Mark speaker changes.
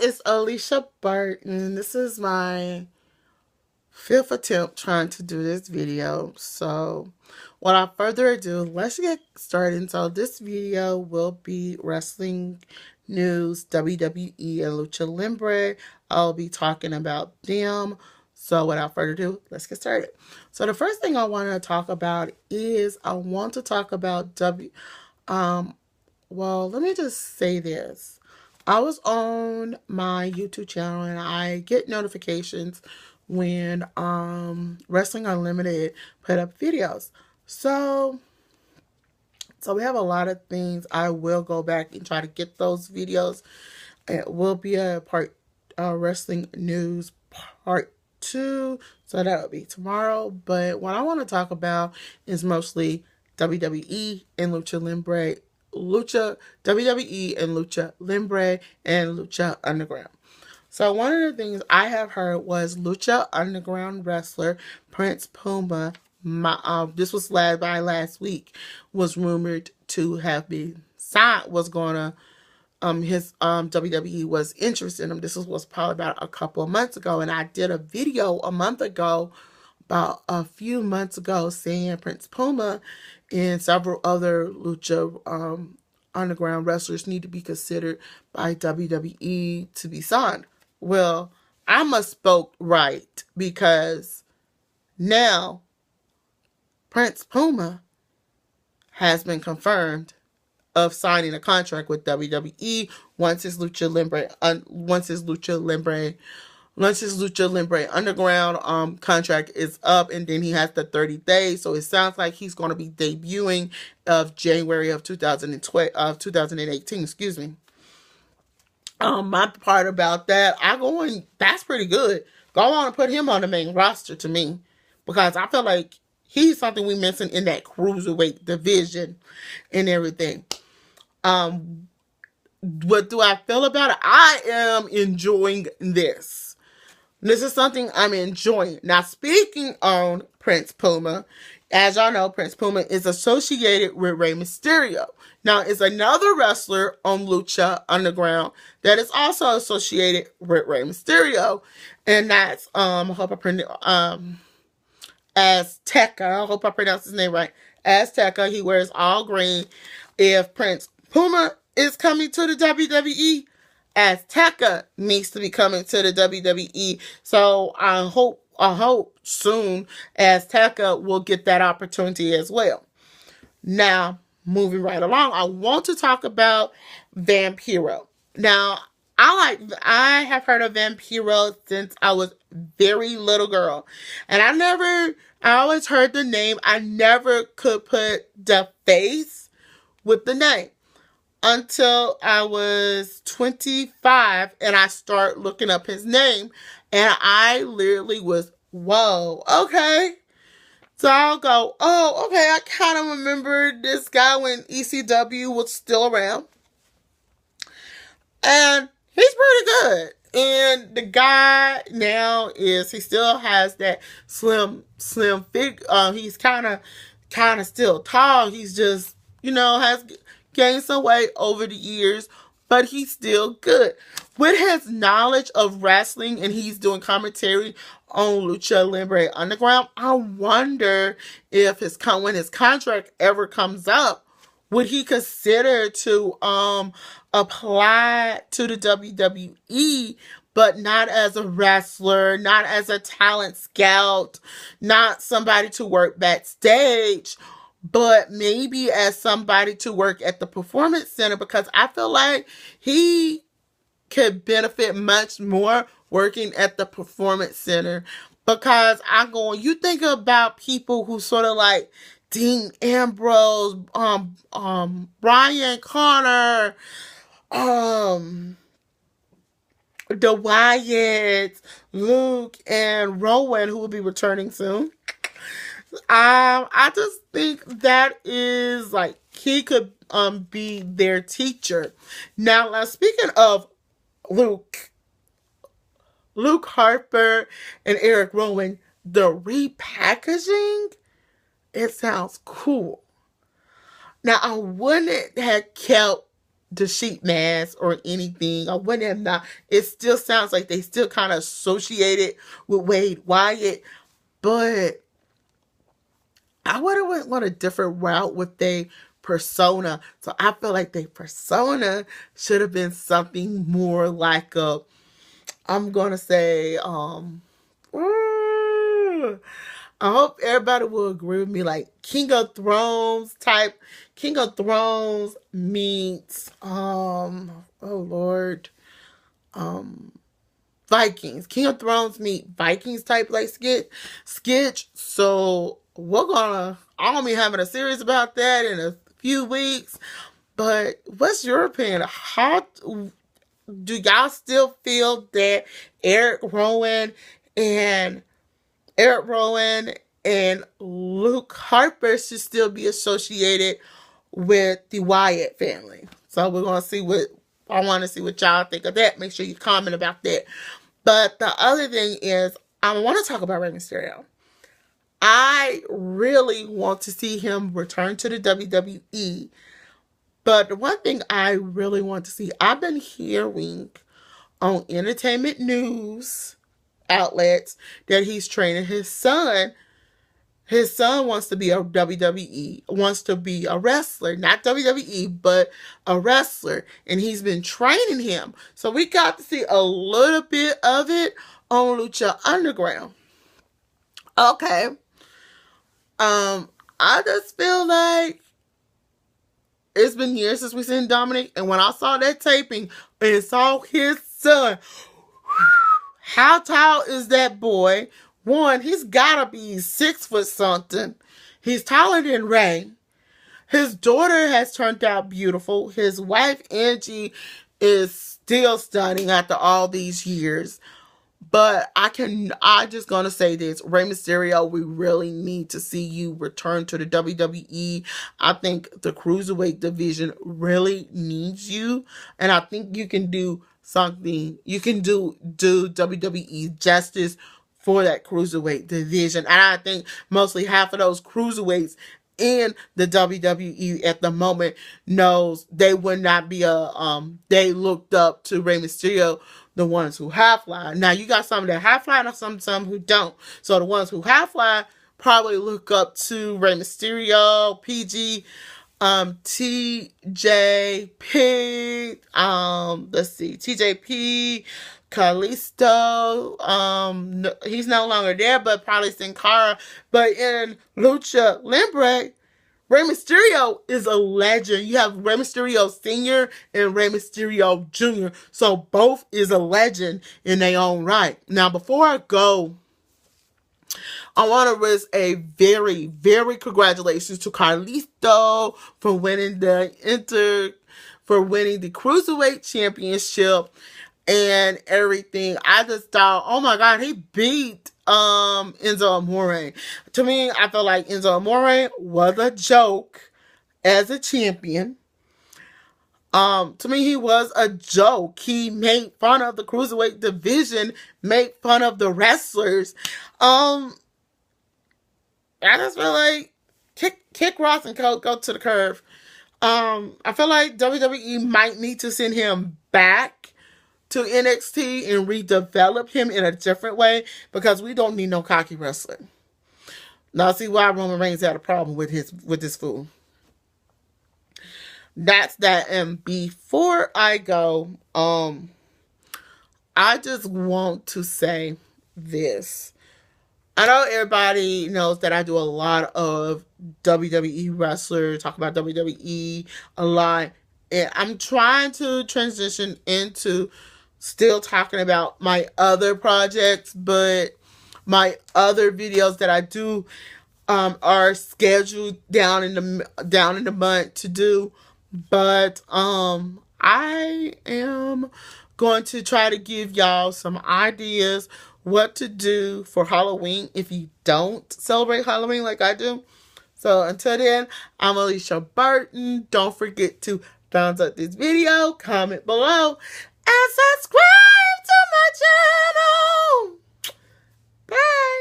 Speaker 1: it's Alicia Burton. This is my fifth attempt trying to do this video. So without further ado, let's get started. So this video will be wrestling news, WWE and Lucha Libre. I'll be talking about them. So without further ado, let's get started. So the first thing I want to talk about is I want to talk about well, let me just say this. I was on my YouTube channel and I get notifications when Wrestling Unlimited put up videos. So we have a lot of things. I will go back and try to get those videos. It will be a wrestling news part 2. So that will be tomorrow. But what I want to talk about is mostly WWE and Lucha Libre. WWE and Lucha Libre and Lucha Underground. So one of the things I have heard was Lucha Underground wrestler Prince Puma, this was last week, was rumored to have been signed, was gonna his WWE was interested in him. This was probably about a couple of months ago, and I did a video about a few months ago saying Prince Puma and several other Lucha Underground wrestlers need to be considered by WWE to be signed. Well, I must spoke right, because now Prince Puma has been confirmed of signing a contract with WWE once his Lucha Libre Underground contract is up, and then he has the 30 days. So it sounds like he's going to be debuting of January of 2018. Excuse me. My part about that, that's pretty good. Go on and put him on the main roster to me, because I feel like he's something we missing in that cruiserweight division and everything. What do I feel about it? I am enjoying this. This is something I'm enjoying. Now, speaking on Prince Puma, as y'all know, Prince Puma is associated with Rey Mysterio. Now, is another wrestler on Lucha Underground that is also associated with Rey Mysterio, and that's I hope I pronounce Azteca. I hope I pronounce his name right. Azteca. He wears all green. If Prince Puma is coming to the WWE, Azteca needs to be coming to the WWE. So I hope soon Azteca will get that opportunity as well. Now, moving right along, I want to talk about Vampiro. Now, I have heard of Vampiro since I was very little girl. And I always heard the name. I never could put the face with the name until I was 25 and I start looking up his name, and I literally was, whoa, okay. So I'll go, oh, okay, I kind of remember this guy when ECW was still around. And he's pretty good. And the guy now he still has that slim figure. He's kind of still tall. He's just, has gained some weight over the years, but he's still good. With his knowledge of wrestling, and he's doing commentary on Lucha Libre Underground, I wonder if when his contract ever comes up, would he consider to apply to the WWE, but not as a wrestler, not as a talent scout, not somebody to work backstage, but maybe as somebody to work at the Performance Center, because I feel like he could benefit much more working at the Performance Center. Because you think about people who sort of like Dean Ambrose, Brian Connor, the Wyatts, Luke, and Rowan, who will be returning soon. I just think that is like he could be their teacher. Now speaking of Luke Harper and Eric Rowan, the repackaging, it sounds cool. Now I wouldn't have kept the sheep mask or anything. I wouldn't have not. It still sounds like they still kind of associated with Wade Wyatt, but I would have went on a different route with their persona. So I feel like their persona should have been something more like a, I'm gonna say, I hope everybody will agree with me, like King of Thrones type. King of Thrones meets oh Lord, Vikings. King of Thrones meet Vikings type like sketch. So I'm gonna be having a series about that in a few weeks. But what's your opinion? How do y'all still feel that Eric Rowan and Eric Rowan and Luke Harper should still be associated with the Wyatt family? So we're gonna see what I want to see what y'all think of that. Make sure you comment about that. But the other thing is, I want to talk about Rey Mysterio. I really want to see him return to the WWE. But the one thing I really want to see, I've been hearing on entertainment news outlets that he's training his son. His son wants to be a WWE, wants to be a wrestler, not WWE, but a wrestler. And he's been training him. So we got to see a little bit of it on Lucha Underground. Okay. I just feel like it's been years since we seen Dominic, and when I saw that taping and saw his son, how tall is that boy? One, he's gotta be 6 foot something. He's taller than Ray. His daughter has turned out beautiful. His wife, Angie, is still stunning after all these years. But I just gonna say this, Rey Mysterio, we really need to see you return to the WWE. I think the Cruiserweight division really needs you. And I think you can do something, you can do WWE justice for that Cruiserweight division. And I think mostly half of those Cruiserweights in the WWE at the moment knows they would not be they looked up to Rey Mysterio, the ones who high fly. Now you got some that high fly and some who don't. So the ones who high fly probably look up to Rey Mysterio, PG, TJP, let's see, TJP, Kalisto, he's no longer there, but probably Sin Cara. But in Lucha Libre, Rey Mysterio is a legend. You have Rey Mysterio Sr. and Rey Mysterio Jr. So both is a legend in their own right. Now, before I go, I want to wish a very, very congratulations to Carlito for winning the Cruiserweight Championship and everything. I just thought, oh my God, he beat Enzo Amore. To me, I feel like Enzo Amore was a joke as a champion. To me, he was a joke. He made fun of the Cruiserweight division, made fun of the wrestlers. I just feel like kick Ross and go to the curve. I feel like WWE might need to send him back to NXT and redevelop him in a different way, because we don't need no cocky wrestler. Now see why Roman Reigns had a problem with this fool. That's that. And before I go, I just want to say this. I know everybody knows that I do a lot of WWE wrestlers, talk about WWE a lot. And I'm trying to transition into still talking about my other projects, but my other videos that I do are scheduled down in the month to do. But I am going to try to give y'all some ideas what to do for Halloween if you don't celebrate Halloween like I do. So until then, I'm Alicia Burton. Don't forget to thumbs up this video, comment below, and subscribe to my channel. Bye.